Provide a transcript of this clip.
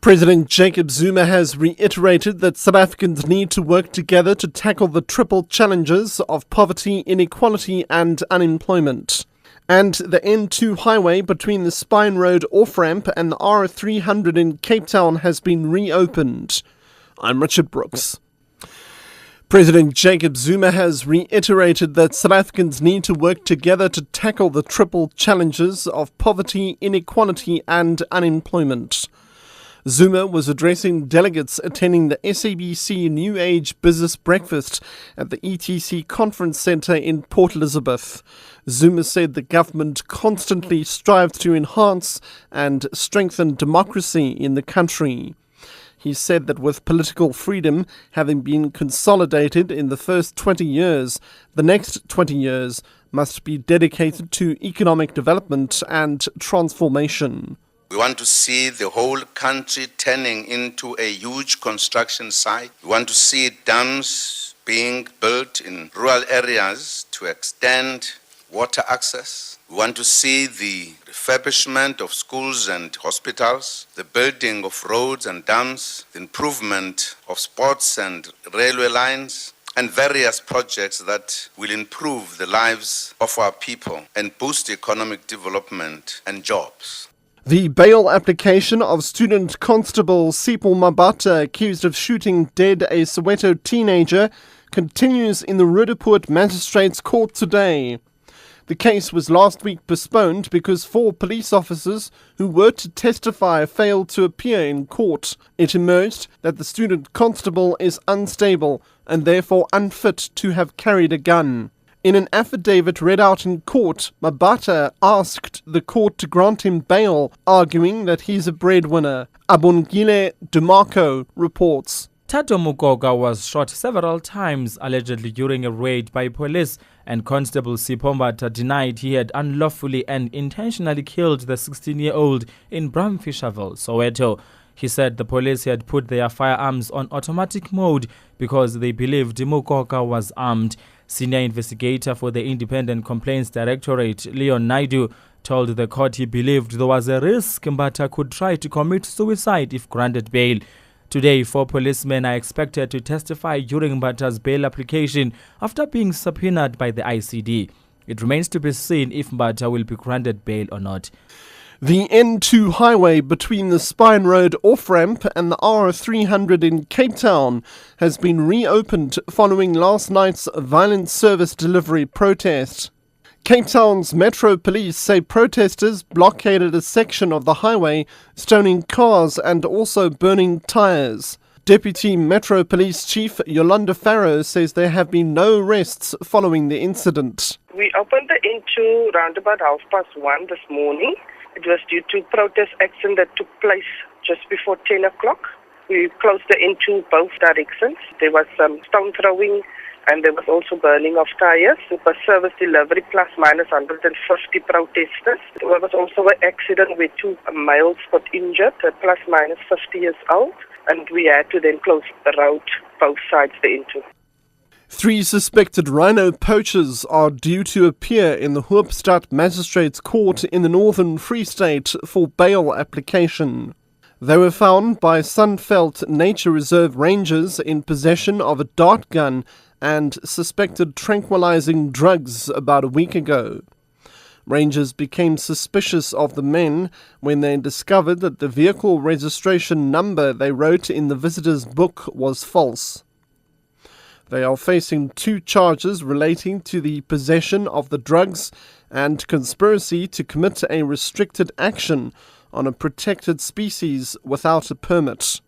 President Jacob Zuma has reiterated that South Africans need to work together to tackle the triple challenges of poverty, inequality and unemployment. And the N2 highway between the Spine Road off-ramp and the R300 in Cape Town has been reopened. I'm Richard Brooks. President Jacob Zuma has reiterated that South Africans need to work together to tackle the triple challenges of poverty, inequality and unemployment. Zuma was addressing delegates attending the SABC New Age Business Breakfast at the ETC Conference Centre in Port Elizabeth. Zuma said the government constantly strives to enhance and strengthen democracy in the country. He said that with political freedom having been consolidated in the first 20 years, the next 20 years must be dedicated to economic development and transformation. We want to see the whole country turning into a huge construction site. We want to see dams being built in rural areas to extend water access. We want to see the refurbishment of schools and hospitals, the building of roads and dams, the improvement of sports and railway lines, and various projects that will improve the lives of our people and boost economic development and jobs. The bail application of student constable Sipho Mabata, accused of shooting dead a Soweto teenager, continues in the Roodepoort Magistrates Court today. The case was last week postponed because 4 police officers who were to testify failed to appear in court. It emerged that the student constable is unstable and therefore unfit to have carried a gun. In an affidavit read out in court, Mabata asked the court to grant him bail, arguing that he's a breadwinner. Abongile DeMarco reports. Tato Mukoka was shot several times, allegedly during a raid by police, and Constable Sipho Mabata denied he had unlawfully and intentionally killed the 16-year-old in Bramfisherville, Soweto. He said the police had put their firearms on automatic mode because they believed Mukoka was armed. Senior investigator for the Independent Complaints Directorate, Leon Naidu, told the court he believed there was a risk Mbata could try to commit suicide if granted bail. Today, 4 policemen are expected to testify during Mbata's bail application after being subpoenaed by the ICD. It remains to be seen if Mbata will be granted bail or not. The N2 highway between the Spine Road off-ramp and the R300 in Cape Town has been reopened following last night's violent service delivery protest. Cape Town's Metro Police say protesters blockaded a section of the highway, stoning cars and also burning tyres. Deputy Metro Police Chief Yolanda Farrow says there have been no arrests following the incident. We opened the N2 round about 1:30 this morning. It was due to protest action that took place just before 10 o'clock. We closed the N2 both directions. There was some stone throwing and there was also burning of tyres. It was service delivery plus minus 150 protesters. There was also an accident where 2 males got injured, plus minus 50 years old, and we had to then close the road, both sides the N2. 3 suspected rhino poachers are due to appear in the Hoopstad Magistrates Court in the Northern Free State for bail application. They were found by Sunveld Nature Reserve rangers in possession of a dart gun and suspected tranquilizing drugs about a week ago. Rangers became suspicious of the men when they discovered that the vehicle registration number they wrote in the visitor's book was false. They are facing 2 charges relating to the possession of the drugs and conspiracy to commit a restricted action on a protected species without a permit.